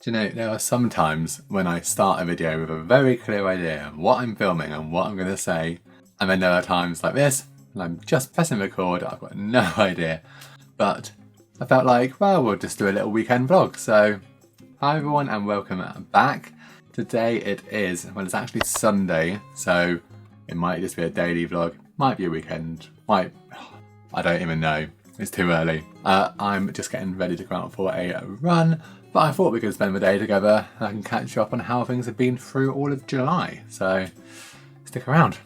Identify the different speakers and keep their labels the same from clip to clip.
Speaker 1: Do you know, there are some times when I start a video with a very clear idea of what I'm filming and what I'm going to say, and then there are times like this, and I'm just pressing record, I've got no idea. But I felt like, well, we'll just do a little weekend vlog. So, hi everyone and welcome back. Today it is, well, it's actually Sunday, so it might just be a daily vlog, might be a weekend, I don't even know. It's too early. I'm just getting ready to go out for a run, but I thought we could spend the day together and I can catch you up on how things have been through all of July. So stick around.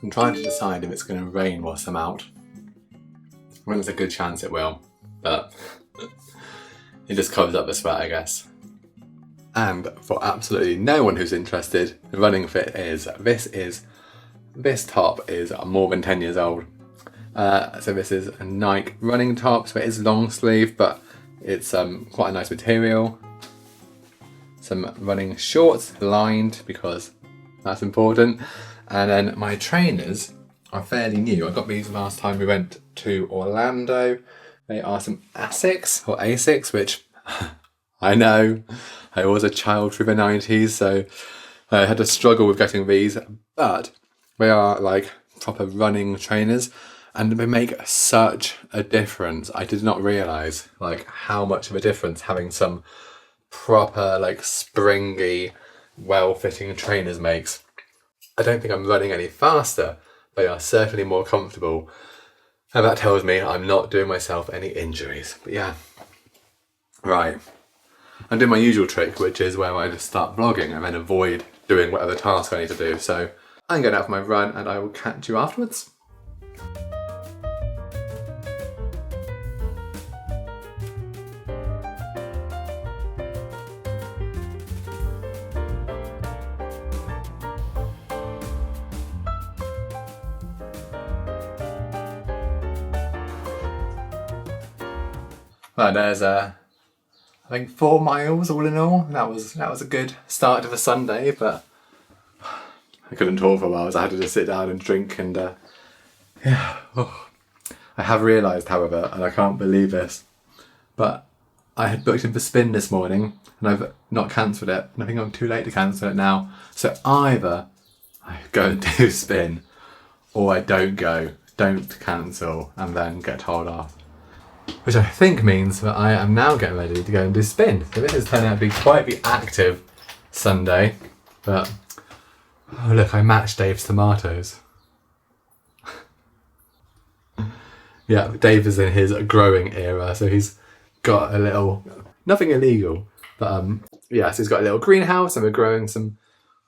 Speaker 1: I'm trying to decide if it's going to rain whilst I'm out. I think there's a good chance it will, but it just covers up the sweat, I guess. And for absolutely no one who's interested, the running fit is, this top is more than 10 years old. So this is a Nike running top, so it is long sleeve, but it's quite a nice material. Some running shorts, lined, because that's important. And then my trainers are fairly new. I got these last time we went to Orlando. They are some Asics, which I know, I was a child through the 90s, so I had to struggle with getting these, but they are like proper running trainers and they make such a difference. I did not realise like how much of a difference having some proper like springy, well-fitting trainers makes. I don't think I'm running any faster, they are certainly more comfortable. And that tells me I'm not doing myself any injuries. But yeah, right. I'm doing my usual trick, which is where I just start vlogging and then avoid doing whatever task I need to do. So I'm going out for my run and I will catch you afterwards. Well, there's I think 4 miles all in all. That was a good start to the Sunday, but I couldn't talk for a while, so I had to just sit down and drink and yeah. Oh. I have realised, however, and I can't believe this, but I had booked in for spin this morning and I've not cancelled it, and I think I'm too late to cancel it now. So either I go and do spin, or I don't cancel, and then get told off. Which I think means that I am now getting ready to go and do spin. So this is turning out to be quite the active Sunday. But, oh look, I matched Dave's tomatoes. Yeah, Dave is in his growing era, so he's got a little, nothing illegal, but yeah, so he's got a little greenhouse and we're growing some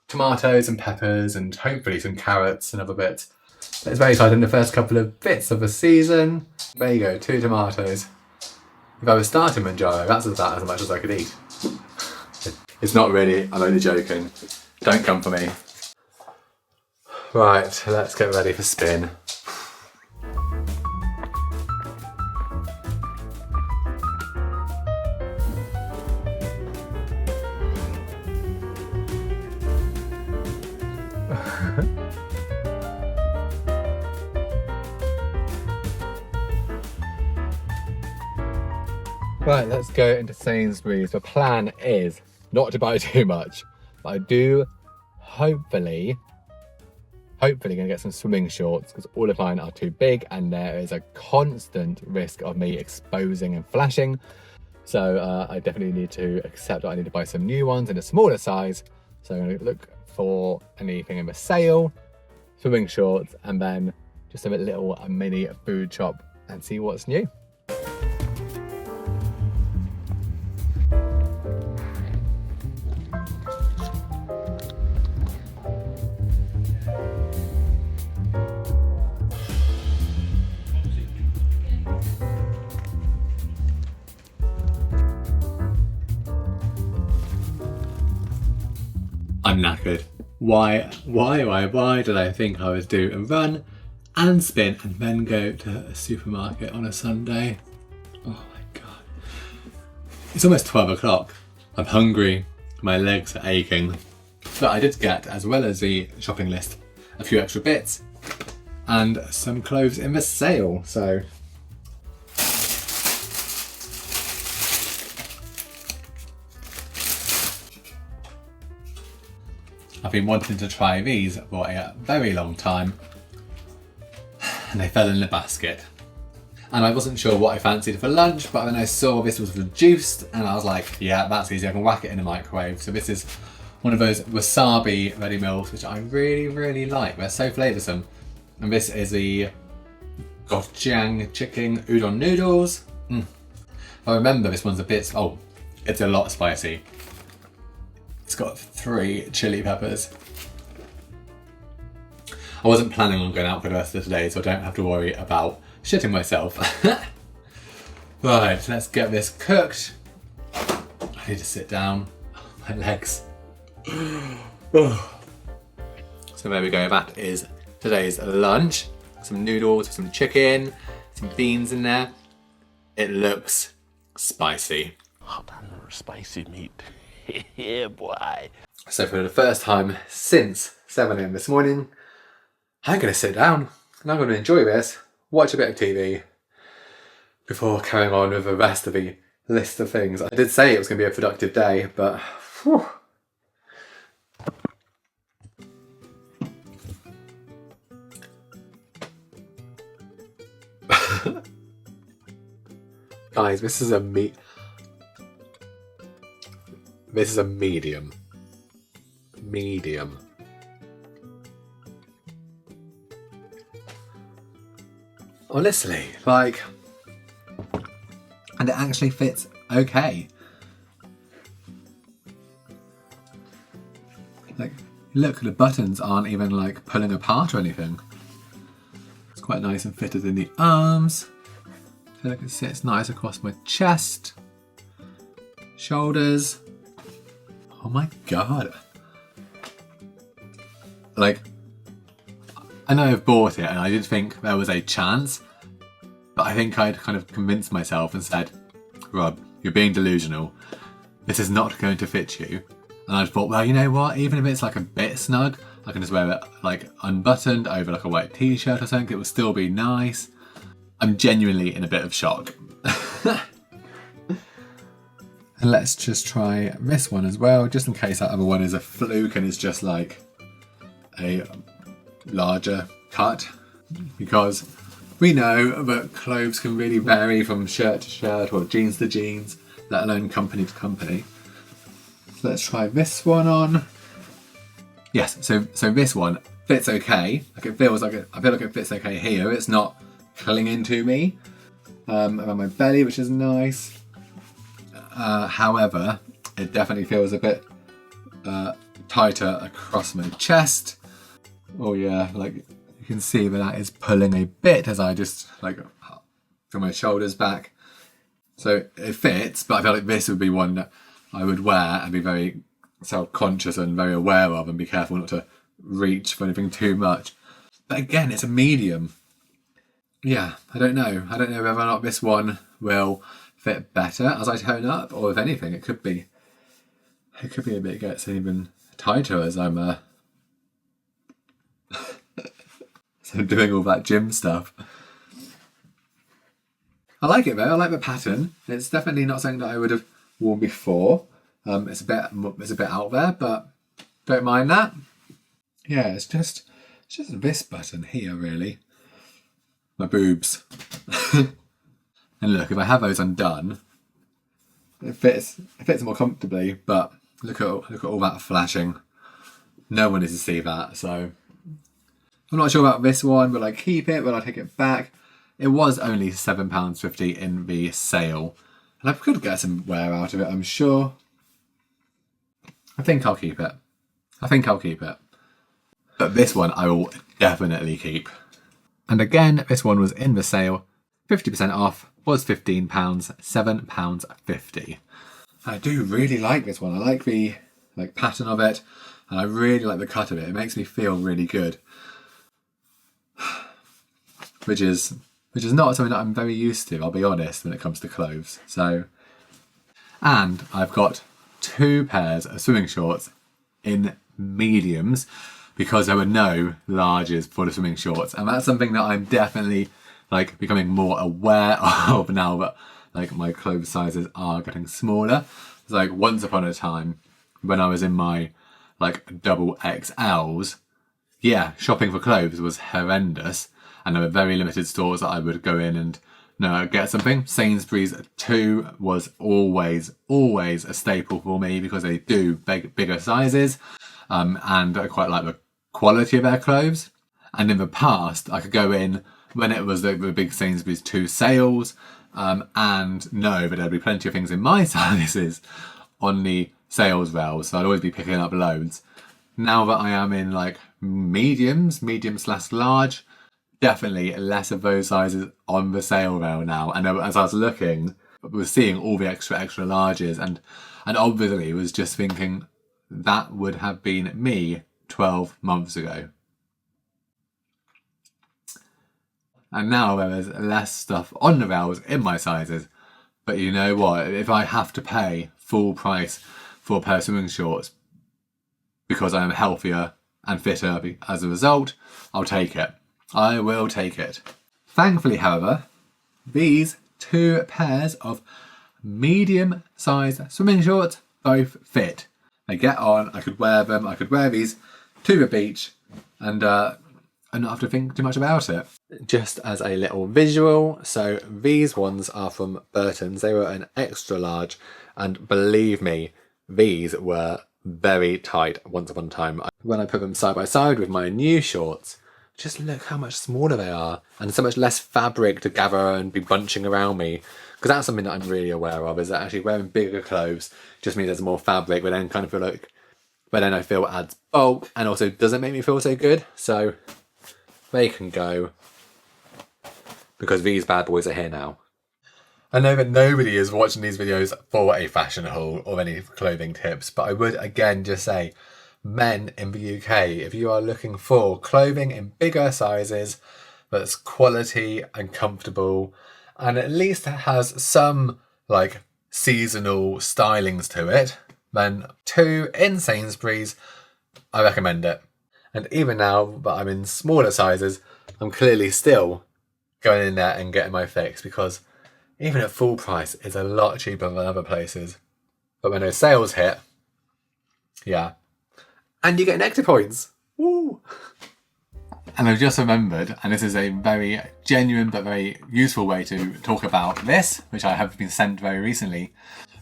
Speaker 1: tomatoes and peppers and hopefully some carrots and other bits. But it's very exciting, the first couple of bits of the season. There you go, 2 tomatoes. If I was starting Mounjaro, that's about as much as I could eat. It's not really, I'm only joking. Don't come for me. Right, let's get ready for spin. Right, let's go into Sainsbury's. The plan is not to buy too much, but I do hopefully gonna get some swimming shorts because all of mine are too big and there is a constant risk of me exposing and flashing. So I definitely need to accept that I need to buy some new ones in a smaller size. So I'm gonna look for anything in the sale, swimming shorts, and then just a little mini food shop and see what's new. I'm knackered. Why did I think I would do a run and spin and then go to a supermarket on a Sunday? Oh my God. It's almost 12 o'clock. I'm hungry, my legs are aching. But I did get, as well as the shopping list, a few extra bits. and some clothes in the sale. So I've been wanting to try these for a very long time, and they fell in the basket. And I wasn't sure what I fancied for lunch, but then I saw this was reduced and I was like, yeah, that's easy, I can whack it in the microwave. So this is one of those wasabi ready meals, which I really, really like. They're so flavoursome. And this is the gochujang chicken udon noodles. I remember this one's a bit, oh, it's a lot spicy. It's got 3 chili peppers. I wasn't planning on going out for the rest of the day, so I don't have to worry about shitting myself. Right, let's get this cooked. I need to sit down. My legs. So there we go, that is today's lunch. Some noodles with some chicken, some beans in there. It looks spicy.
Speaker 2: Hot and spicy meat. Yeah, boy.
Speaker 1: So for the first time since 7 AM this morning, I'm going to sit down and I'm going to enjoy this, watch a bit of TV before carrying on with the rest of the list of things. I did say it was going to be a productive day, but whew. Guys, this is a medium. Medium. Honestly, like, and it actually fits okay. Like, look, the buttons aren't even like pulling apart or anything. It's quite nice and fitted in the arms. I feel like it sits nice across my chest, shoulders. Oh my god. Like, I know I've bought it and I did think there was a chance, but I think I'd kind of convinced myself and said, Rob, you're being delusional. This is not going to fit you. And I thought, well, you know what? Even if it's like a bit snug, I can just wear it like unbuttoned over like a white t-shirt or something. It will still be nice. I'm genuinely in a bit of shock. And let's just try this one as well, just in case that other one is a fluke and is just like a larger cut, because we know that clothes can really vary from shirt to shirt or jeans to jeans, let alone company to company. So let's try this one on. Yes, so this one fits okay. Like it feels like I feel like it fits okay here. It's not clinging to me around my belly, which is nice. However, it definitely feels a bit tighter across my chest. Oh yeah, like you can see that is pulling a bit as I just like from my shoulders back. So it fits, but I feel like this would be one that I would wear and be very self-conscious and very aware of and be careful not to reach for anything too much. But again, it's a medium. Yeah, I don't know whether or not this one will fit better as I tone up, or if anything, it could be a bit gets even tighter as I'm so doing all that gym stuff. I like it though. I like the pattern. It's definitely not something that I would have worn before. It's a bit out there, but don't mind that. Yeah, it's just this button here really. My boobs. And look, if I have those undone, it fits more comfortably, but look at all that flashing. No one needs to see that, so I'm not sure about this one. Will I keep it? Will I take it back? It was only £7.50 in the sale, and I could get some wear out of it, I'm sure. I think I'll keep it. But this one I will definitely keep. And again, this one was in the sale, 50% off, was £15, £7.50. I do really like this one. I like the pattern of it, and I really like the cut of it. It makes me feel really good. Which is not something that I'm very used to, I'll be honest, when it comes to clothes. So, and I've got 2 pairs of swimming shorts in mediums, because there were no larges for the swimming shorts. And that's something that I'm definitely like becoming more aware of now that like my clothes sizes are getting smaller. It's like once upon a time when I was in my like double XLs, yeah, shopping for clothes was horrendous. And there were very limited stores that I would go in and get something. Sainsbury's too was always a staple for me because they do bigger sizes, and I quite like the quality of their clothes. And in the past, I could go in when it was the big Sainsbury's 2 sales, and know that there'd be plenty of things in my sizes on the sales rails, so I'd always be picking up loads. Now that I am in like medium/large, definitely less of those sizes on the sale rail now. And as I was looking, I was seeing all the extra larges, and obviously was just thinking that would have been me 12 months ago. And now there's less stuff on the rails in my sizes. But you know what? If I have to pay full price for a pair of swimming shorts because I am healthier and fitter as a result, I'll take it. I will take it. Thankfully, however, these 2 pairs of medium-sized swimming shorts both fit. They get on, I could wear them, I could wear these to the beach and not have to think too much about it. Just as a little visual, so these ones are from Burton's. They were an extra large, and believe me, these were very tight once upon a time. When I put them side by side with my new shorts, just look how much smaller they are, and so much less fabric to gather and be bunching around me. Because that's something that I'm really aware of, is that actually wearing bigger clothes just means there's more fabric, but then I feel adds bulk and also doesn't make me feel so good. So they can go, because these bad boys are here now. I know that nobody is watching these videos for a fashion haul or any clothing tips, but I would again just say, men in the UK, if you are looking for clothing in bigger sizes that's quality and comfortable and at least has some like seasonal stylings to it, then 2 in Sainsbury's, I recommend it. And even now that I'm in smaller sizes, I'm clearly still going in there and getting my fix, because even at full price, it's a lot cheaper than other places. But when those sales hit, yeah. And you get negative points. Woo! And I've just remembered, and this is a very genuine but very useful way to talk about this, which I have been sent very recently.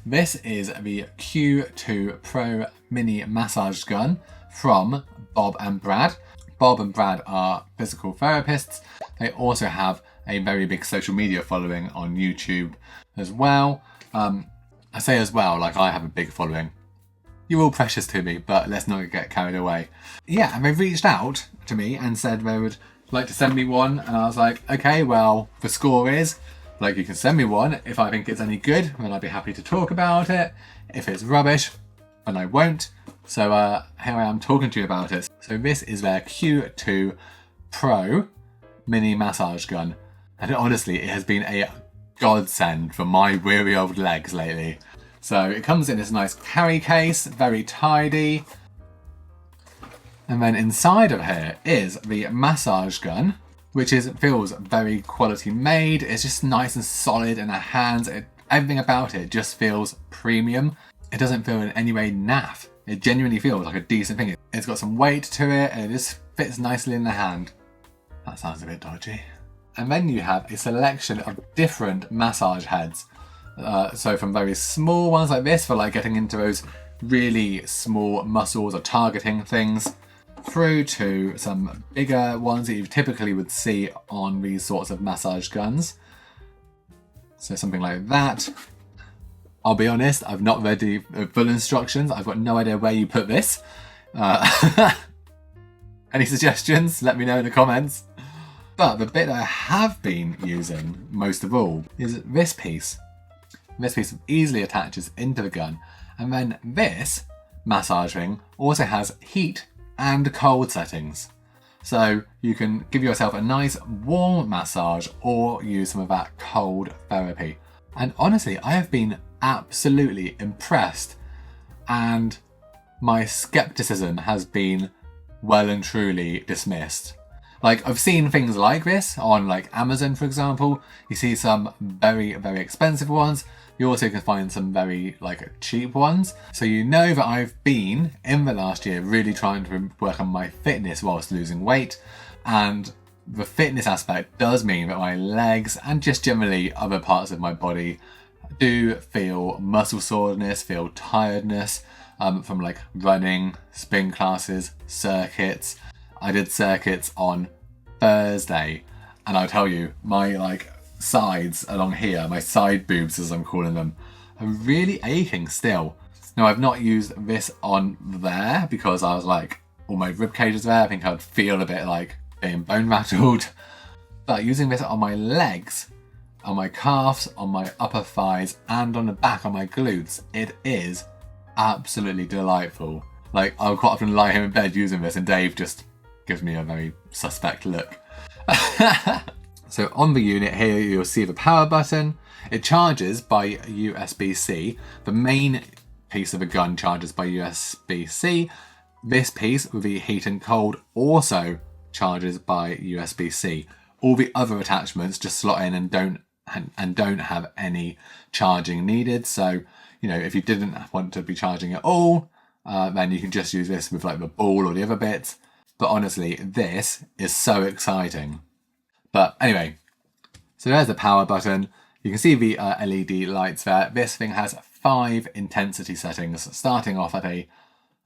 Speaker 1: This is the Q2 Pro Mini Massage Gun from Bob and Brad. Bob and Brad are physical therapists. They also have a very big social media following on YouTube as well. I say as well, like I have a big following. You're all precious to me, but let's not get carried away. Yeah, and they've reached out to me and said they would like to send me one. And I was like, okay, well, the score is, like, you can send me one. If I think it's any good, then I'd be happy to talk about it. If it's rubbish, then I won't. So here I am talking to you about it. So this is their Q2 Pro Mini Massage Gun. And honestly, it has been a godsend for my weary old legs lately. So it comes in this nice carry case, very tidy. And then inside of here is the massage gun, which feels very quality made. It's just nice and solid in the hands. Everything about it just feels premium. It doesn't feel in any way naff. It genuinely feels like a decent thing. It's got some weight to it and it just fits nicely in the hand. That sounds a bit dodgy. And then you have a selection of different massage heads. So from very small ones like this for like getting into those really small muscles or targeting things, through to some bigger ones that you typically would see on these sorts of massage guns. So something like that. I'll be honest, I've not read the full instructions. I've got no idea where you put this. Any suggestions? Let me know in the comments. But the bit that I have been using most of all is this piece. This piece easily attaches into the gun. And then this massage ring also has heat and cold settings. So you can give yourself a nice warm massage or use some of that cold therapy. And honestly, I have been absolutely impressed, and my skepticism has been well and truly dismissed. Like, I've seen things like this on like Amazon, for example. You see some very, very expensive ones. You also can find some very like cheap ones. So you know that I've been in the last year really trying to work on my fitness whilst losing weight. And the fitness aspect does mean that my legs and just generally other parts of my body do feel muscle soreness, feel tiredness from like running, spin classes, circuits. I did circuits on Thursday, and I'll tell you, my like sides along here, my side boobs as I'm calling them, are really aching still. Now, I've not used this on there because I was like, all my rib cage is there. I think I'd feel a bit like being bone rattled. But using this on my legs, on my calves, on my upper thighs, and on the back on my glutes, it is absolutely delightful. Like, I'll quite often lie here in bed using this and Dave just gives me a very suspect look. So on the unit here, you'll see the power button. It charges by USB-C. The main piece of the gun charges by USB-C. This piece with the heat and cold also charges by USB-C. All the other attachments just slot in and don't have any charging needed. So, you know, if you didn't want to be charging at all, then you can just use this with like the ball or the other bits. But honestly, this is so exciting. But anyway, so there's the power button. You can see the LED lights there. This thing has 5 intensity settings, starting off at a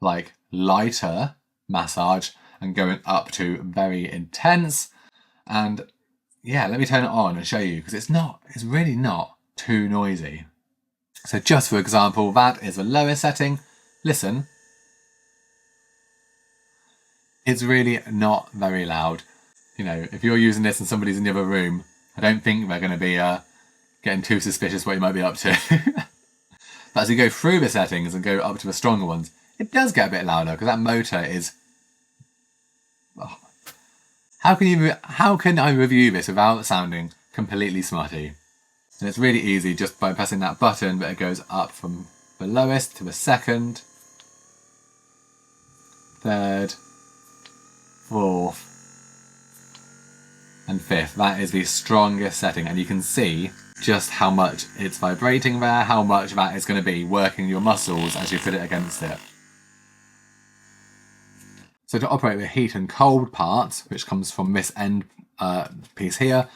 Speaker 1: like lighter massage and going up to very intense. And yeah, let me turn it on and show you, because it's really not too noisy. So just for example, that is the lowest setting. Listen. It's really not very loud. You know, if you're using this and somebody's in the other room, I don't think they're going to be getting too suspicious what you might be up to. But as you go through the settings and go up to the stronger ones, it does get a bit louder because that motor is... Oh. How can I review this without sounding completely smutty? And it's really easy just by pressing that button, but it goes up from the lowest to the second, third, fourth, and fifth. That is the strongest setting, and you can see just how much it's vibrating there, how much that is going to be working your muscles as you put it against it. So to operate the heat and cold part, which comes from this end piece here,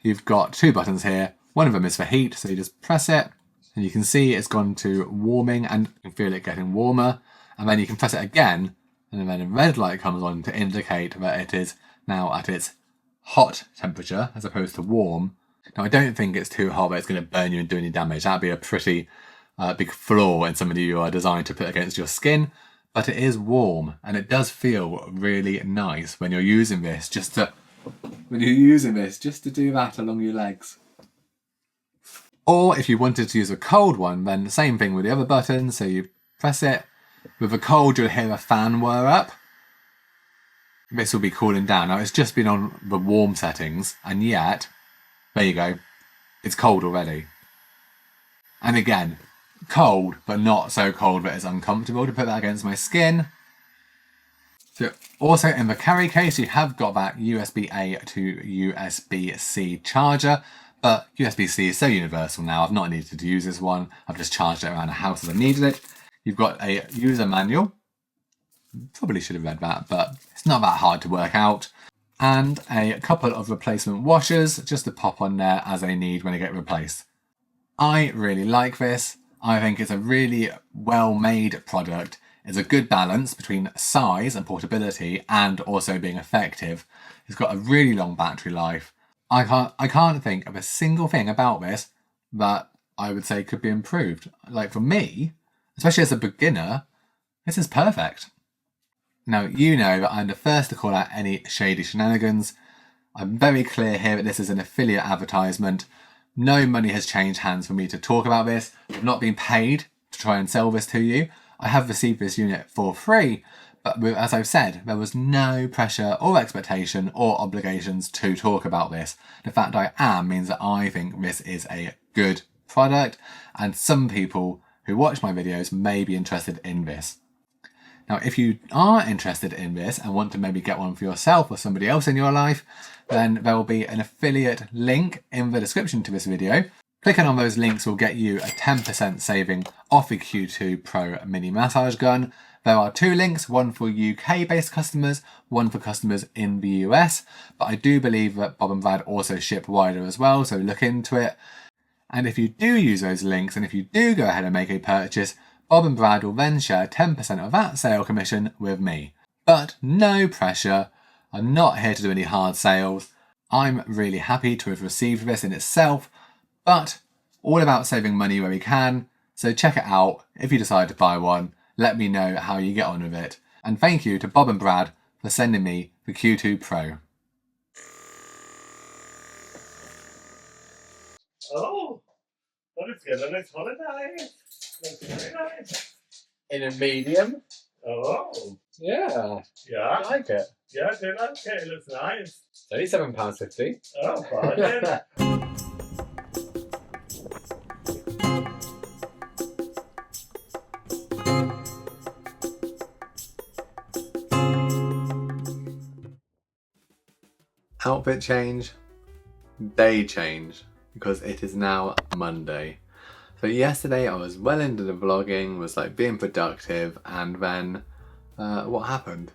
Speaker 1: you've got 2 buttons here. One of them is for heat, so you just press it, and you can see it's gone to warming, and you can feel it getting warmer. And then you can press it again, and then a red light comes on to indicate that it is now at its hot temperature as opposed to warm. Now, I don't think it's too hot that it's going to burn you and do any damage. That'd be a pretty big flaw in somebody you are designed to put against your skin. But it is warm, and it does feel really nice when you're using this just to do that along your legs. Or if you wanted to use a cold one, then the same thing with the other button. So you press it. With the cold, you'll hear a fan whir up. This will be cooling down. Now, it's just been on the warm settings, and yet, there you go, it's cold already. And again, cold, but not so cold that it's uncomfortable to put that against my skin. So also in the carry case, you have got that USB-A to USB-C charger, but USB-C is so universal now, I've not needed to use this one. I've just charged it around the house as I needed it. You've got a user manual. Probably should have read that, but it's not that hard to work out. And a couple of replacement washers just to pop on there as they need when they get replaced. I really like this. I think it's a really well-made product. It's a good balance between size and portability and also being effective. It's got a really long battery life. I can't think of a single thing about this that I would say could be improved. Like for me, especially as a beginner, this is perfect. Now, you know that I'm the first to call out any shady shenanigans. I'm very clear here that this is an affiliate advertisement. No money has changed hands for me to talk about this. I've not been paid to try and sell this to you. I have received this unit for free, but as I've said, there was no pressure or expectation or obligations to talk about this. The fact I am means that I think this is a good product, and some people who watch my videos may be interested in this. Now, if you are interested in this and want to maybe get one for yourself or somebody else in your life, then there will be an affiliate link in the description to this video. Clicking on those links will get you a 10% saving off the Q2 Pro mini massage gun. There are 2 links, one for UK-based customers, one for customers in the US, but I do believe that Bob and Brad also ship wider as well, so look into it. And if you do use those links and if you do go ahead and make a purchase, Bob and Brad will then share 10% of that sale commission with me. But no pressure, I'm not here to do any hard sales. I'm really happy to have received this in itself, but all about saving money where we can, so check it out. If you decide to buy one, let me know how you get on with it. And thank you to Bob and Brad for sending me the Q2 Pro.
Speaker 3: Oh, what is good? A nice holiday. Looks very nice.
Speaker 1: In a medium?
Speaker 3: Oh,
Speaker 1: Yeah,
Speaker 3: yeah.
Speaker 1: I like it.
Speaker 3: Yeah, I do like it. It looks nice.
Speaker 1: £37.50.
Speaker 3: Oh, fine.
Speaker 1: Outfit change, day change, because it is now Monday. So yesterday I was well into the vlogging, was like being productive, and then what happened?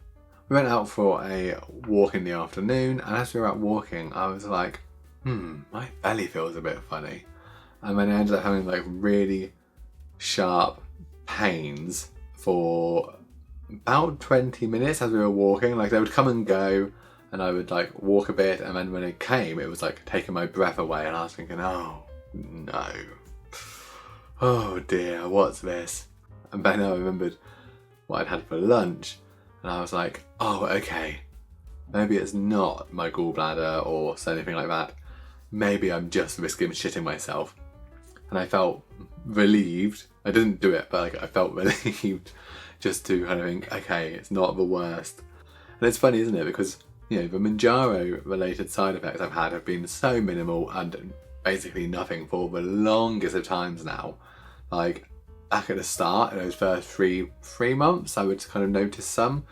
Speaker 1: We went out for a walk in the afternoon, and as we were out walking I was like, my belly feels a bit funny. And then I ended up having like really sharp pains for about 20 minutes as we were walking. Like they would come and go, and I would like walk a bit, and then when it came it was like taking my breath away, and I was thinking, oh no, oh dear, what's this? And then I remembered what I'd had for lunch, and I was like, oh okay, maybe it's not my gallbladder or anything like that, maybe I'm just risking shitting myself. And I felt relieved. I didn't do it, but like I felt relieved just to kind of think, okay, it's not the worst. And it's funny, isn't it, because you know, the Mounjaro related side effects I've had have been so minimal and basically nothing for the longest of times now. Like back at the start, in those first three months, I would kind of notice some,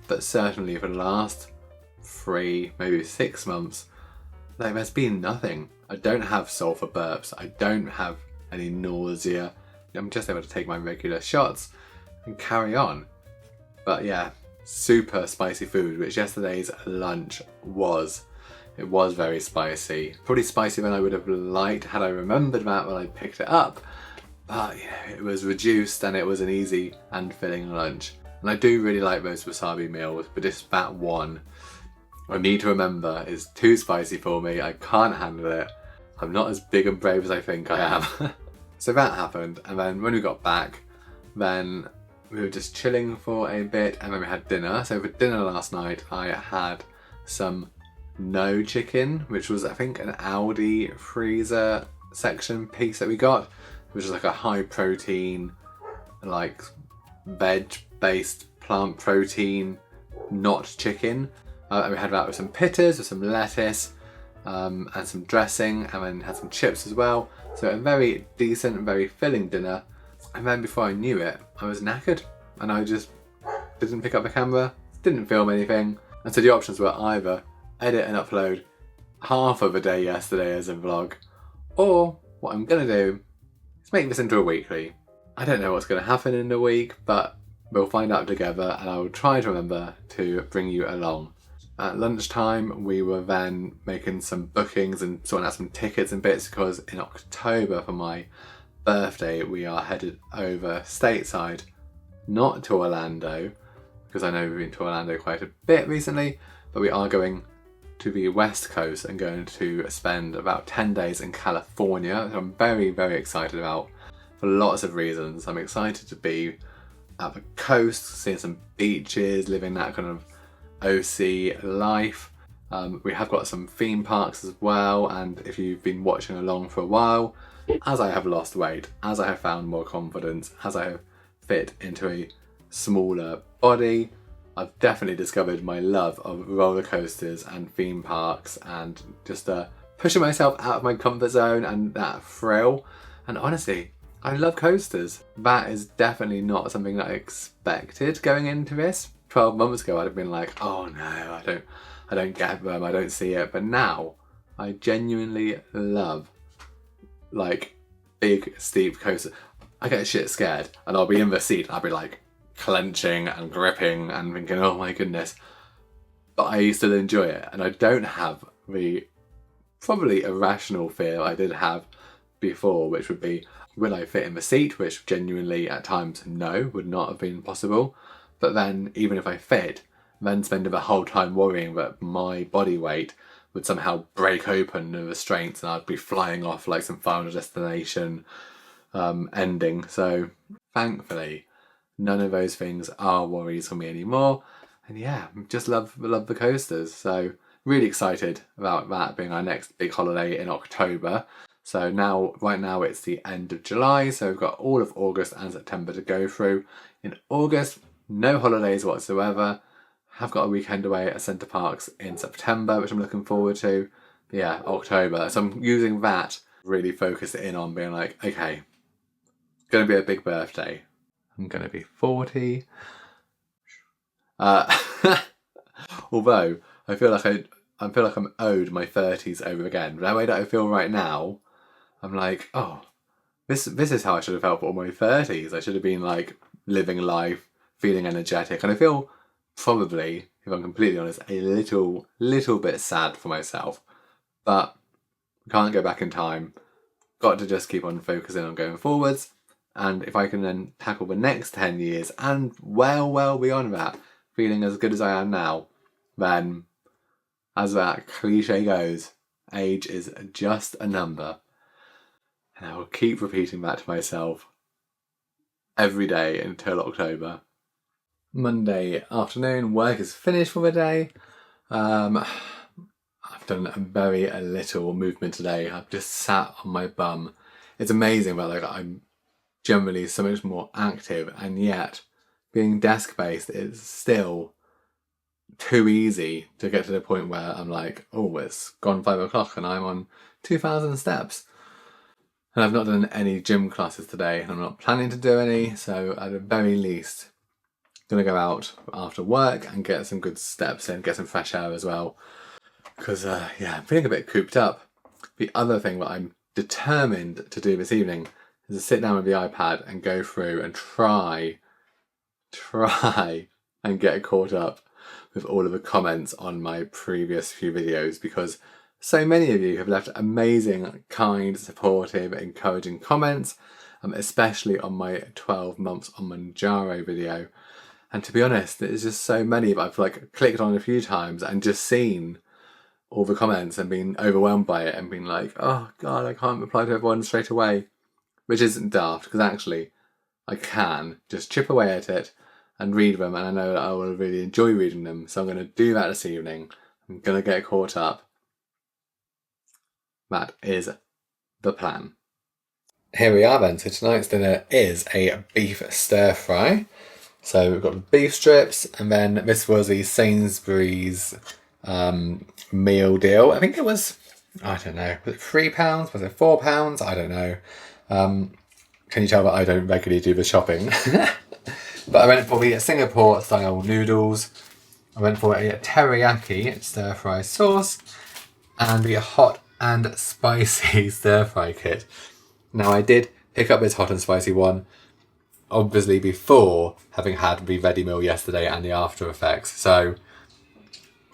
Speaker 1: but certainly for the last 3, maybe 6 months, like there's been nothing. I don't have sulfur burps, I don't have any nausea, I'm just able to take my regular shots and carry on. But yeah, super spicy food, which yesterday's lunch was. It was very spicy. Probably spicier than I would have liked had I remembered that when I picked it up. But yeah, it was reduced and it was an easy and filling lunch. And I do really like those wasabi meals, but just that one, I need to remember, is too spicy for me. I can't handle it. I'm not as big and brave as I think I am. So that happened, and then when we got back, then we were just chilling for a bit, and then we had dinner. So for dinner last night, I had some no chicken, which was I think an Aldi freezer section piece that we got, which is like a high protein, like veg-based plant protein, not chicken. And we had that with some pittas, with some lettuce, and some dressing, and then had some chips as well. So a very decent, very filling dinner. And then before I knew it, I was knackered, and I just didn't pick up the camera, didn't film anything. And so the options were either edit and upload half of a day yesterday as a vlog, or what I'm gonna do is make this into a weekly. I don't know what's gonna happen in the week, but we'll find out together, and I will try to remember to bring you along. At lunchtime, we were then making some bookings and sorting out some tickets and bits, because in October for my birthday we are headed over stateside, not to Orlando, because I know we've been to Orlando quite a bit recently, but we are going to the West Coast and going to spend about 10 days in California. So I'm very, very excited about, for lots of reasons. I'm excited to be at the coast, seeing some beaches, living that kind of OC life. We have got some theme parks as well, and if you've been watching along for a while, as I have lost weight, as I have found more confidence, as I have fit into a smaller body, I've definitely discovered my love of roller coasters and theme parks, and just pushing myself out of my comfort zone and that thrill. And honestly, I love coasters. That is definitely not something that I expected going into this. 12 months ago I'd have been like, oh no, I don't get them, I don't see it. But now I genuinely love like big steep coasters. I get shit scared and I'll be in the seat and I'll be like clenching and gripping and thinking, oh my goodness. But I still enjoy it, and I don't have the probably irrational fear I did have before, which would be, will I fit in the seat? Which genuinely at times, no, would not have been possible. But then even if I fit, then spending the whole time worrying that my body weight would somehow break open the restraints and I'd be flying off like some Final Destination ending. So thankfully, none of those things are worries for me anymore. And yeah, just love the coasters. So really excited about that being our next big holiday in October. So right now it's the end of July, so we've got all of August and September to go through. In August, no holidays whatsoever. Have got a weekend away at Centre Parks in September, which I'm looking forward to. But yeah, October. So I'm using that really focused in on being like, okay, it's going to be a big birthday. I'm going to be 40. Although I feel like I'm owed my 30s over again. The way that I feel right now, I'm like, oh, this is how I should have felt for all my 30s. I should have been like living life, feeling energetic, and I feel probably, if I'm completely honest, a little bit sad for myself. But can't go back in time. Got to just keep on focusing on going forwards. And if I can then tackle the next 10 years and well beyond that, feeling as good as I am now, then, as that cliche goes, age is just a number. And I will keep repeating that to myself every day until October. Monday afternoon, work is finished for the day. I've done very little movement today. I've just sat on my bum. It's amazing, but like I'm generally so much more active, and yet being desk-based is still too easy to get to the point where I'm like, oh, it's gone 5 o'clock and I'm on 2,000 steps. And I've not done any gym classes today, and I'm not planning to do any, so at the very least, I'm going to go out after work and get some good steps in, get some fresh air as well. Because, I'm feeling a bit cooped up. The other thing that I'm determined to do this evening is to sit down with the iPad and go through and try and get caught up with all of the comments on my previous few videos, because so many of you have left amazing, kind, supportive, encouraging comments, especially on my 12 months on Mounjaro video. And to be honest, there's just so many that I've like clicked on a few times and just seen all the comments and been overwhelmed by it and been like, oh God, I can't reply to everyone straight away. Which isn't daft, because actually I can just chip away at it and read them, and I know that I will really enjoy reading them. So I'm going to do that this evening. I'm going to get caught up. That is the plan. Here we are then. So tonight's dinner is a beef stir fry. So we've got beef strips, and then this was the Sainsbury's meal deal. I think it was, I don't know, was it £3? Was it £4? I don't know. Can you tell that I don't regularly do the shopping? But I went for the Singapore style noodles. I went for a teriyaki stir fry sauce and the hot and spicy stir fry kit. Now I did pick up this hot and spicy one, obviously before having had the ready meal yesterday and the after effects. So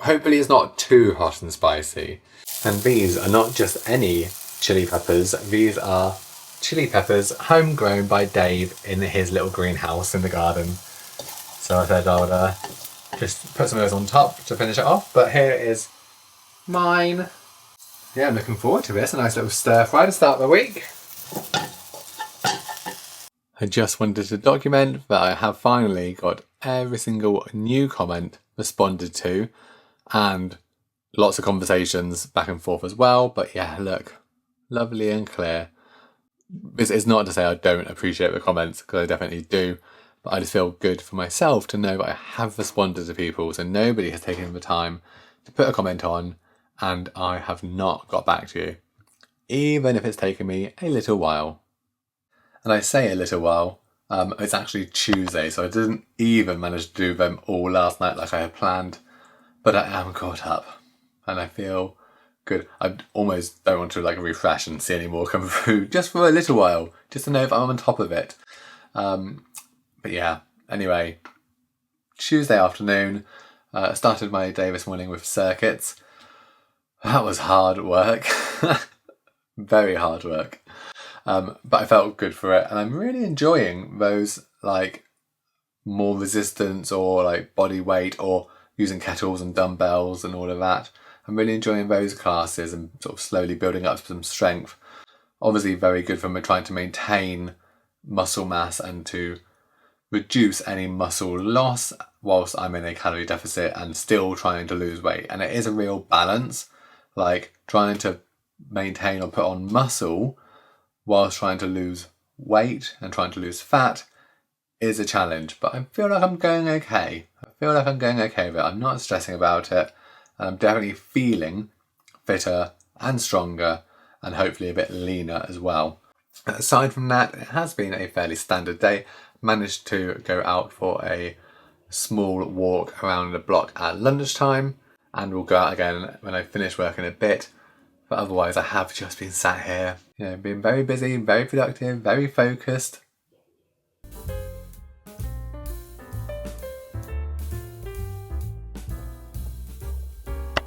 Speaker 1: hopefully it's not too hot and spicy. And these are not just any chili peppers. These are chili peppers homegrown by Dave in his little greenhouse in the garden. So I said I would just put some of those on top to finish it off. But here is mine. Yeah, I'm looking forward to this. A nice little stir fry to start the week. I just wanted to document that I have finally got every single new comment responded to, and lots of conversations back and forth as well. But yeah, look, lovely and clear. This is not to say I don't appreciate the comments, because I definitely do, but I just feel good for myself to know that I have responded to people, so nobody has taken the time to put a comment on and I have not got back to you, even if it's taken me a little while. And I say a little while, it's actually Tuesday, so I didn't even manage to do them all last night like I had planned. But I am caught up and I feel good. I almost don't want to like refresh and see any more come through just for a little while, just to know if I'm on top of it. But yeah, anyway, Tuesday afternoon, started my day this morning with circuits. That was hard work. Very hard work. But I felt good for it, and I'm really enjoying those like more resistance or like body weight or using kettles and dumbbells and all of that. I'm really enjoying those classes and sort of slowly building up some strength. Obviously very good for me trying to maintain muscle mass and to reduce any muscle loss whilst I'm in a calorie deficit and still trying to lose weight. And it is a real balance, like trying to maintain or put on muscle whilst trying to lose weight and trying to lose fat is a challenge. But I feel like I'm going okay. with it. I'm not stressing about it. And I'm definitely feeling fitter and stronger and hopefully a bit leaner as well. Aside from that, it has been a fairly standard day. Managed to go out for a small walk around the block at lunchtime, and we'll go out again when I finish work in a bit. But otherwise I have just been sat here, being very busy, very productive, very focused.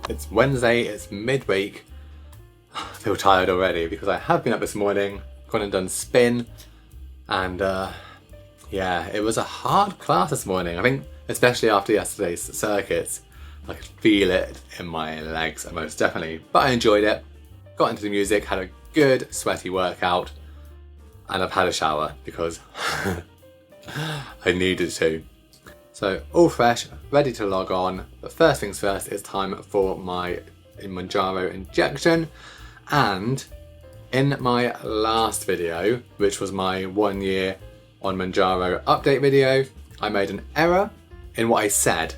Speaker 1: It's Wednesday, it's midweek. I feel tired already because I have been up this morning, gone and done spin, and it was a hard class this morning. I think especially after yesterday's circuits, I could feel it in my legs most definitely. But I enjoyed it, got into the music, had a good sweaty workout, and I've had a shower because I needed to. So all fresh, ready to log on. But first things first, it's time for my Mounjaro injection. And in my last video, which was my 1 year on Mounjaro update video, I made an error in what I said,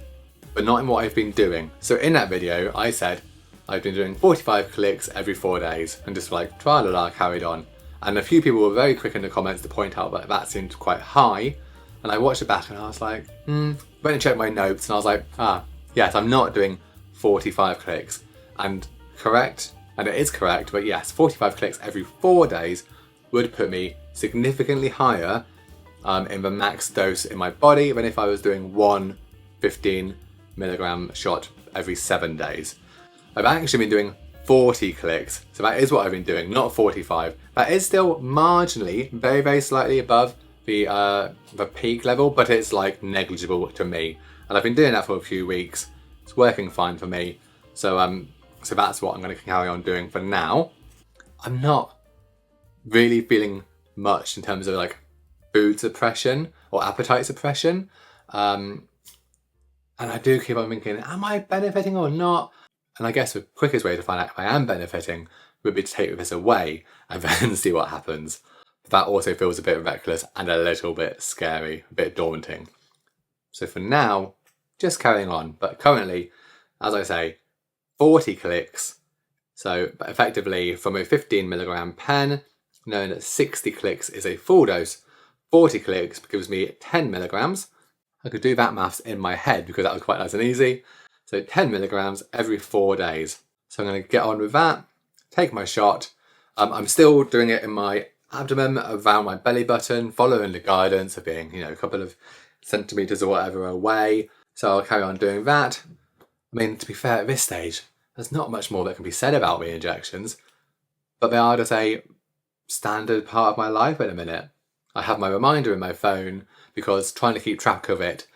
Speaker 1: but not in what I've been doing. So in that video, I said I've been doing 45 clicks every 4 days and just like tra-la-la carried on. And a few people were very quick in the comments to point out that that seemed quite high. And I watched it back and I was like, went and checked my notes and I was like, yes, I'm not doing 45 clicks. And correct, and it is correct, but yes, 45 clicks every 4 days would put me significantly higher in the max dose in my body than if I was doing one 15 milligram shot every 7 days. I've actually been doing 40 clicks, so that is what I've been doing, not 45. That is still marginally, very, very slightly above the peak level, but it's like negligible to me. And I've been doing that for a few weeks. It's working fine for me. So that's what I'm going to carry on doing for now. I'm not really feeling much in terms of like food suppression or appetite suppression. And I do keep on thinking, am I benefiting or not? And I guess the quickest way to find out if I am benefiting would be to take this away and then see what happens. But that also feels a bit reckless and a little bit scary, a bit daunting. So for now, just carrying on. But currently, as I say, 40 clicks. So effectively from a 15 milligram pen, knowing that 60 clicks is a full dose, 40 clicks gives me 10 milligrams. I could do that maths in my head because that was quite nice and easy. So 10 milligrams every 4 days. So I'm going to get on with that, take my shot. I'm still doing it in my abdomen, around my belly button, following the guidance of being, a couple of centimetres or whatever away. So I'll carry on doing that. I mean, to be fair, at this stage, there's not much more that can be said about the injections, but they are just a standard part of my life at the minute. I have my reminder in my phone because trying to keep track of it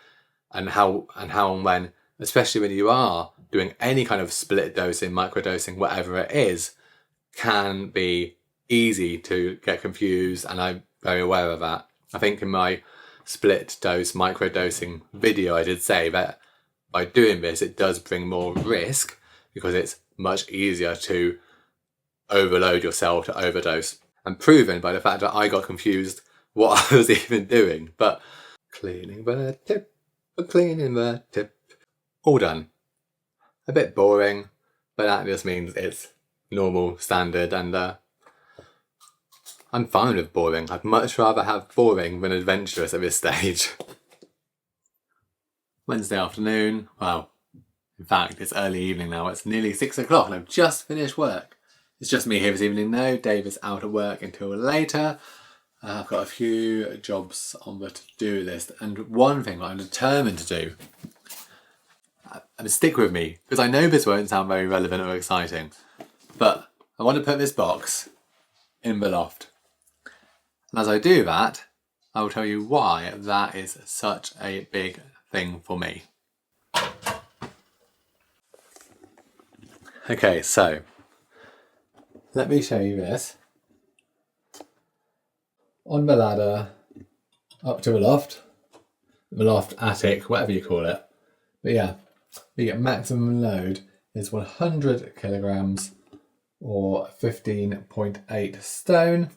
Speaker 1: and how and when, especially when you are doing any kind of split dosing, microdosing, whatever it is, can be easy to get confused, and I'm very aware of that. I think in my split dose microdosing video I did say that by doing this it does bring more risk because it's much easier to overload yourself to overdose, and proven by the fact that I got confused what I was even doing. But cleaning the tip, all done. A bit boring, but that just means it's normal, standard, and I'm fine with boring. I'd much rather have boring than adventurous at this stage. Wednesday afternoon, well, in fact, it's early evening now. It's nearly 6 o'clock and I've just finished work. It's just me here this evening though. Dave is out of work until later. I've got a few jobs on the to-do list, and one thing I'm determined to do, and stick with me, because I know this won't sound very relevant or exciting, but I want to put this box in the loft. And as I do that, I will tell you why that is such a big thing for me. Okay, so let me show you this. On the ladder, up to the loft, attic, whatever you call it. But yeah, the maximum load is 100 kilograms or 15.8 stone.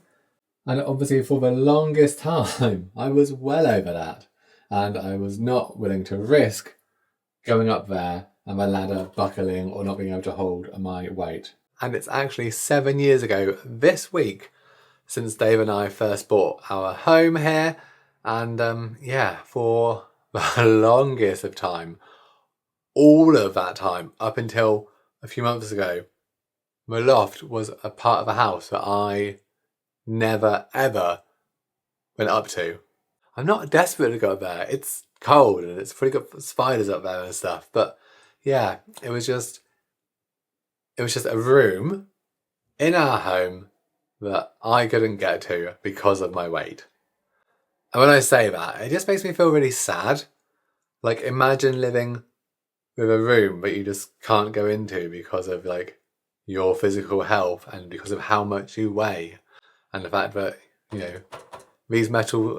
Speaker 1: And obviously for the longest time, I was well over that. And I was not willing to risk going up there and the ladder buckling or not being able to hold my weight. And it's actually 7 years ago this week since Dave and I first bought our home here, and yeah, for the longest of time, all of that time, up until a few months ago, the loft was a part of the house that I never ever went up to. I'm not desperate to go up there. It's cold and it's pretty got spiders up there and stuff, but yeah, it was just a room in our home that I couldn't get to because of my weight. And when I say that, it just makes me feel really sad. Like, imagine living with a room that you just can't go into because of like your physical health and because of how much you weigh, and the fact that, you know, these metal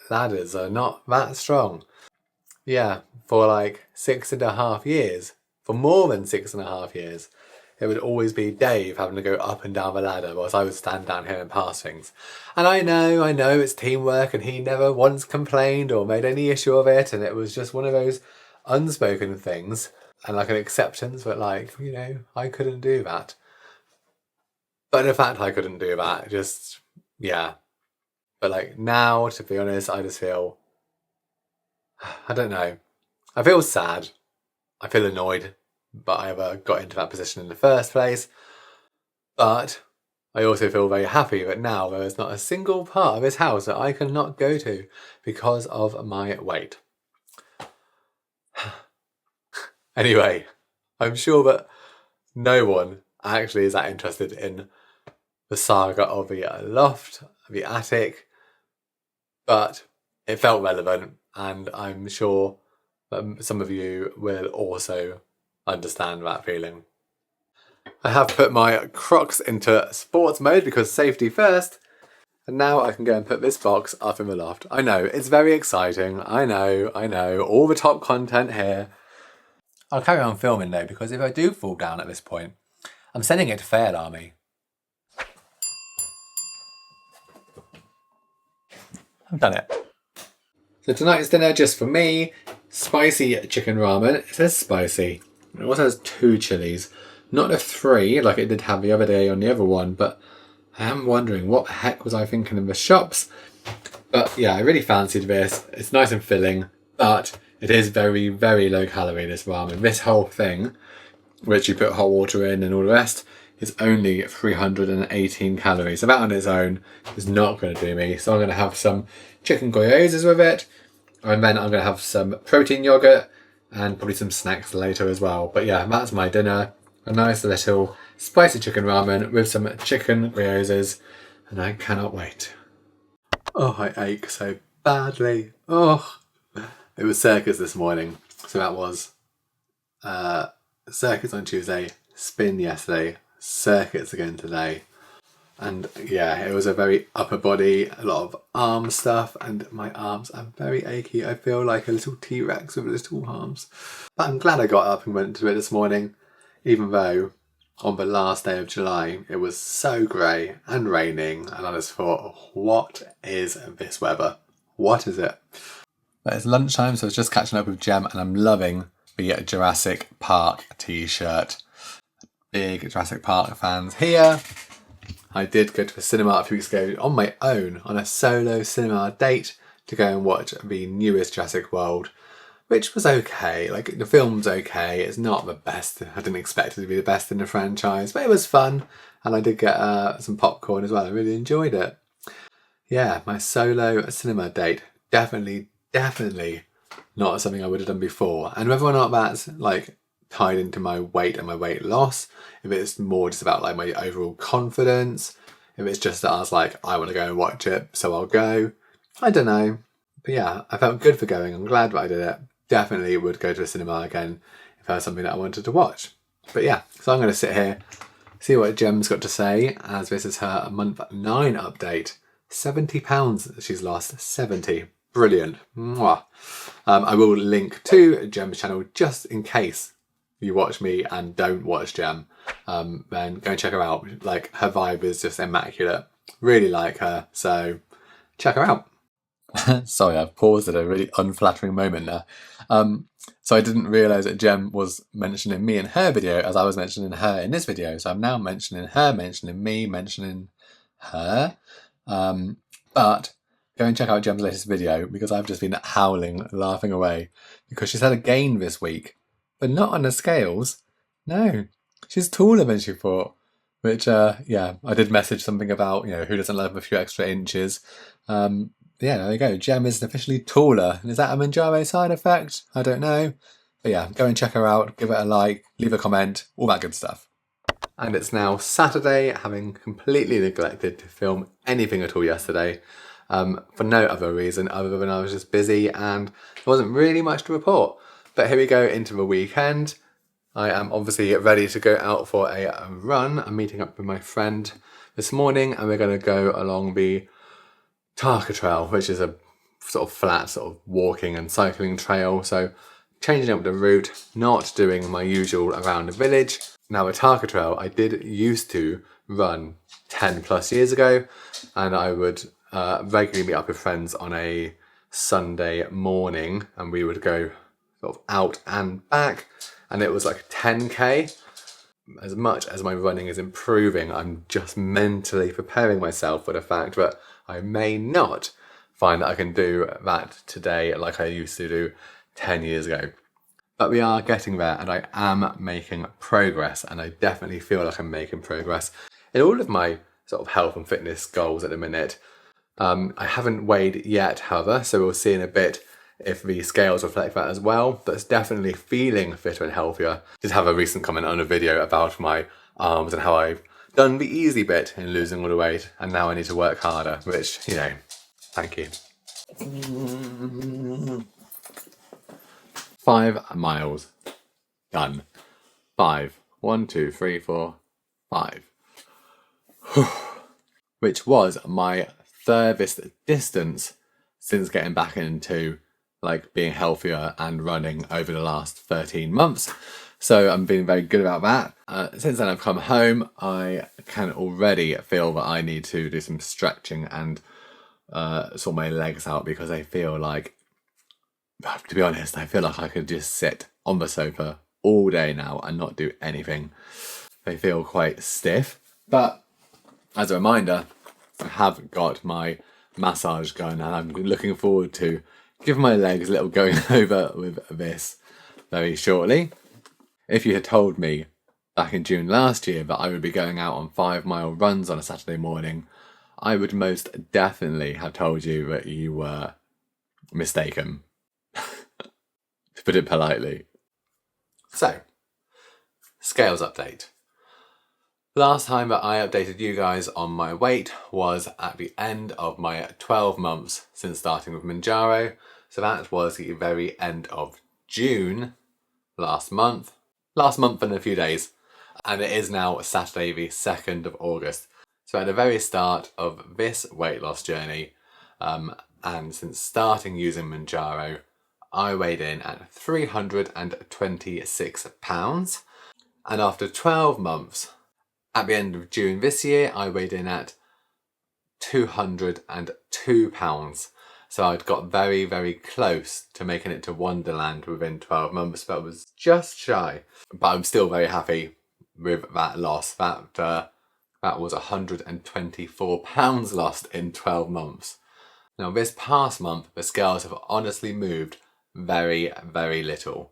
Speaker 1: ladders are not that strong. Yeah, for like 6.5 years, for more than 6.5 years, it would always be Dave having to go up and down the ladder whilst I would stand down here and pass things. And I know it's teamwork, and he never once complained or made any issue of it, and it was just one of those unspoken things and like an acceptance that, like, you know, I couldn't do that. But in fact, I couldn't do that, just, yeah. But like now, to be honest, I just feel, I don't know, I feel sad, I feel annoyed but I ever got into that position in the first place. But I also feel very happy that now there is not a single part of this house that I cannot go to because of my weight. Anyway, I'm sure that no one actually is that interested in the saga of the loft, the attic, but it felt relevant, and I'm sure that some of you will also understand that feeling. I have put my Crocs into sports mode because safety first, and now I can go and put this box up in the loft. I know, it's very exciting. I know, all the top content here. I'll carry on filming though, because if I do fall down at this point, I'm sending it to Fail Army. I've done it. So tonight's dinner, just for me, spicy chicken ramen. It says spicy. It also has 2 chilies, not the 3 like it did have the other day on the other one, but I am wondering what the heck was I thinking in the shops. But yeah, I really fancied this. It's nice and filling, but it is very, very low calorie, this ramen. This whole thing, which you put hot water in and all the rest, is only 318 calories. So that on its own is not going to do me. So I'm going to have some chicken gyozas with it, and then I'm going to have some protein yogurt and probably some snacks later as well. But yeah, that's my dinner. A nice little spicy chicken ramen with some chicken gyozas, and I cannot wait. Oh, I ache so badly. Oh, it was circus this morning. So that was circuits on Tuesday, spin yesterday, circuits again today. And yeah, it was a very upper body, a lot of arm stuff, and my arms are very achy. I feel like a little T-Rex with little arms. But I'm glad I got up and went to it this morning, even though on the last day of July it was so grey and raining, and I just thought, what is this weather? What is it? But it's lunchtime, so I was just catching up with Jem, and I'm loving the Jurassic Park t-shirt. Big Jurassic Park fans here. I did go to a cinema a few weeks ago on my own, on a solo cinema date to go and watch the newest Jurassic World, which was okay. Like, the film's okay. It's not the best. I didn't expect it to be the best in the franchise, but it was fun. And I did get some popcorn as well. I really enjoyed it. Yeah, my solo cinema date. Definitely not something I would have done before. And whether or not that's like tied into my weight and my weight loss, if it's more just about like my overall confidence, if it's just that I was like, I want to go and watch it, so I'll go. I don't know. But yeah, I felt good for going. I'm glad that I did it. Definitely would go to a cinema again if there was something that I wanted to watch. But yeah, so I'm going to sit here, see what Gem's got to say, as this is her month 9 update. £70 she's lost. 70. Brilliant. Mwah. I will link to Gem's channel just in case you watch me and don't watch Gem. Then go and check her out. Like, her vibe is just immaculate. Really like her, so check her out. Sorry, I've paused at a really unflattering moment there. So I didn't realise that Gem was mentioning me in her video as I was mentioning her in this video. So I'm now mentioning her, mentioning me, mentioning her. But go and check out Gem's latest video, because I've just been howling, laughing away, because she's had a gain this week, but not on the scales. No, she's taller than she thought, which, yeah, I did message something about, you know, who doesn't love a few extra inches. Yeah, there you go. Gem is officially taller. Is that a Mounjaro side effect? I don't know. But yeah, go and check her out, give it a like, leave a comment, all that good stuff. And it's now Saturday, having completely neglected to film anything at all yesterday, for no other reason other than I was just busy and there wasn't really much to report. But here we go into the weekend. I am obviously ready to go out for a run. I'm meeting up with my friend this morning and we're going to go along the Tarka Trail, which is a sort of flat sort of walking and cycling trail. So changing up the route, not doing my usual around the village. Now, a Tarka Trail I did used to run 10 plus years ago, and I would regularly meet up with friends on a Sunday morning and we would go sort of out and back, and it was like 10k. As much as my running is improving, I'm just mentally preparing myself for the fact that I may not find that I can do that today like I used to do 10 years ago. But we are getting there and I am making progress, and I definitely feel like I'm making progress in all of my sort of health and fitness goals at the minute. I haven't weighed yet, however, so we'll see in a bit if the scales reflect that as well. But it's definitely feeling fitter and healthier. Did have a recent comment on a video about my arms and how I've done the easy bit in losing all the weight and now I need to work harder, which, you know, thank you. 5 miles. Done. 5. 1, 2, 3, 4, 5. Which was my furthest distance since getting back into like being healthier and running over the last 13 months. So I'm being very good about that. Since then I've come home, I can already feel that I need to do some stretching and sort my legs out, because I feel like, to be honest, I feel like I could just sit on the sofa all day now and not do anything. They feel quite stiff, but as a reminder, I have got my massage going and I'm looking forward to giving my legs a little going over with this very shortly. If you had told me back in June last year that I would be going out on 5-mile runs on a Saturday morning, I would most definitely have told you that you were mistaken, to put it politely. So, scales update. Last time that I updated you guys on my weight was at the end of my 12 months since starting with Mounjaro. So that was the very end of June last month and a few days. And it is now Saturday the 2nd of August. So at the very start of this weight loss journey, and since starting using Mounjaro, I weighed in at 326 pounds. And after 12 months, at the end of June this year, I weighed in at 202 pounds. So I'd got very, very close to making it to Wonderland within 12 months, but I was just shy. But I'm still very happy with that loss. That That was £124 lost in 12 months. Now this past month, the scales have honestly moved very, very little.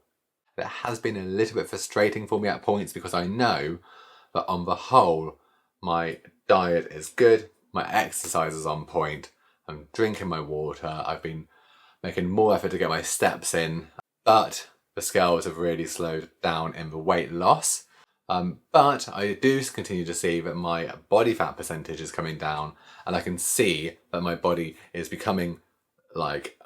Speaker 1: It has been a little bit frustrating for me at points because I know that on the whole, my diet is good, my exercise is on point, I'm drinking my water, I've been making more effort to get my steps in, but the scales have really slowed down in the weight loss. But I do continue to see that my body fat percentage is coming down, and I can see that my body is becoming like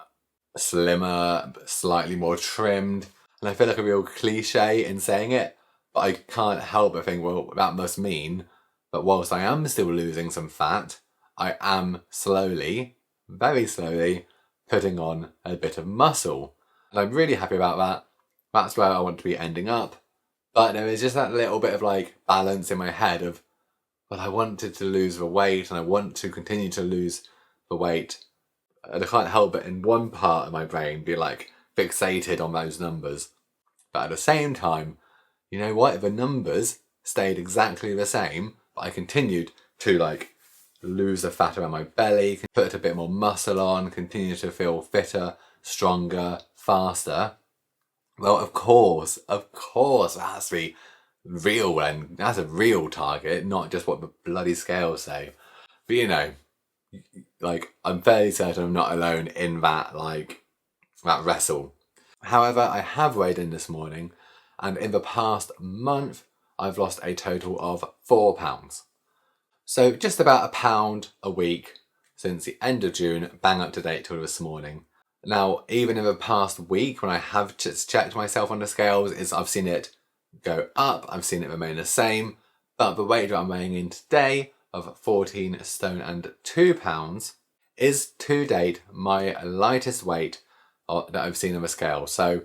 Speaker 1: slimmer, slightly more trimmed, and I feel like a real cliche in saying it, but I can't help but think, well, that must mean that whilst I am still losing some fat, I am slowly, very slowly, putting on a bit of muscle. And I'm really happy about that. That's where I want to be ending up. But there is just that little bit of like balance in my head of, well, I wanted to lose the weight and I want to continue to lose the weight. And I can't help but in one part of my brain be like fixated on those numbers. But at the same time, you know what? If the numbers stayed exactly the same, but I continued to like lose the fat around my belly, put a bit more muscle on, continue to feel fitter, stronger, faster, well, of course, that has to be real, and that's a real target, not just what the bloody scales say. But you know, like, I'm fairly certain I'm not alone in that, like, that wrestle. However, I have weighed in this morning, and in the past month, I've lost a total of £4. So just about a pound a week since the end of June, bang up to date till this morning. Now, even in the past week, when I have just checked myself on the scales, I've seen it go up, I've seen it remain the same, but the weight that I'm weighing in today of 14 stone and 2 pounds is to date my lightest weight that I've seen on the scale. So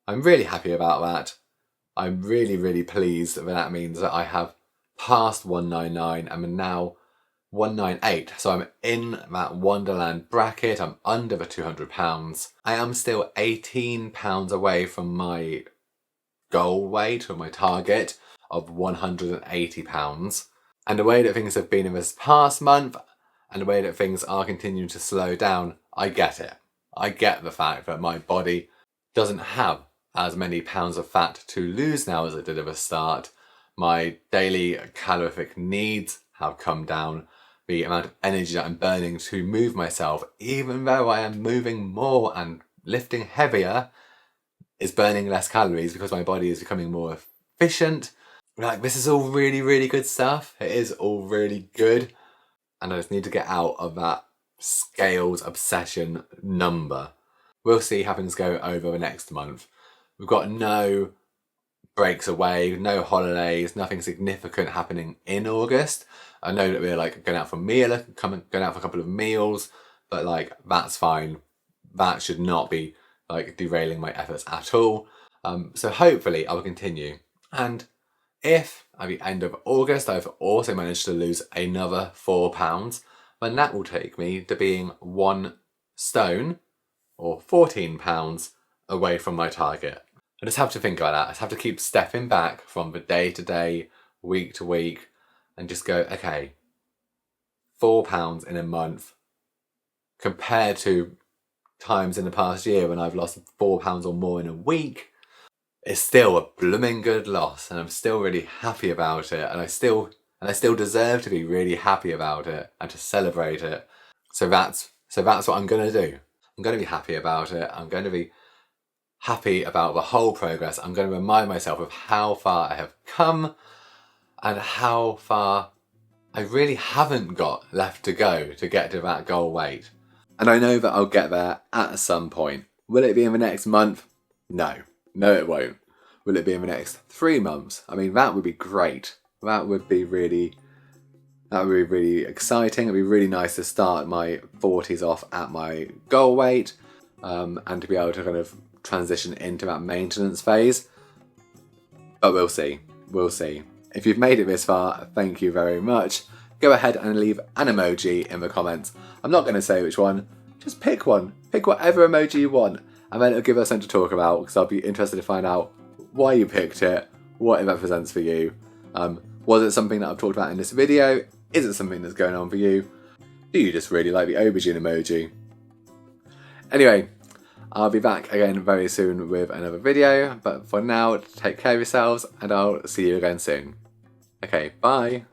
Speaker 1: I'm really happy about that. I'm really, really pleased that means that I have passed 199 and I'm now 198. So I'm in that Wonderland bracket. I'm under the £200. I am still £18 away from my goal weight or my target of £180. And the way that things have been in this past month and the way that things are continuing to slow down, I get it. I get the fact that my body doesn't have as many pounds of fat to lose now as it did at the start. My daily calorific needs have come down. The amount of energy that I'm burning to move myself, even though I am moving more and lifting heavier, is burning less calories because my body is becoming more efficient. Like, this is all really, really good stuff. It is all really good. And I just need to get out of that scales obsession number. We'll see how things go over the next month. We've got no breaks away, no holidays, nothing significant happening in August. I know that we're like going out for going out for a couple of meals, but like, that's fine. That should not be like derailing my efforts at all. So hopefully I will continue. And if at the end of August I've also managed to lose another £4, then that will take me to being 1 stone or £14 away from my target. I just have to think about that. I just have to keep stepping back from the day to day, week to week, and just go, okay, £4 in a month compared to times in the past year when I've lost £4 or more in a week, is still a blooming good loss, and I'm still really happy about it, and I still deserve to be really happy about it and to celebrate it. So that's what I'm gonna do. I'm gonna be happy about it. I'm going to be happy about the whole progress. I'm going to remind myself of how far I have come and how far I really haven't got left to go to get to that goal weight. And I know that I'll get there at some point. Will it be in the next month? No, it won't. Will it be in the next 3 months? I mean, that would be great. That would be really exciting. It'd be really nice to start my 40s off at my goal weight, and to be able to kind of transition into that maintenance phase. But we'll see. If you've made it this far, thank you very much. Go ahead and leave an emoji in the comments. I'm not going to say which one. Just pick one. Pick whatever emoji you want, and then it'll give us something to talk about, because I'll be interested to find out why you picked it, what it represents for you. Was it something that I've talked about in this video? Is it something that's going on for you? Do you just really like the aubergine emoji? Anyway, I'll be back again very soon with another video, but for now, take care of yourselves and I'll see you again soon. Okay, bye.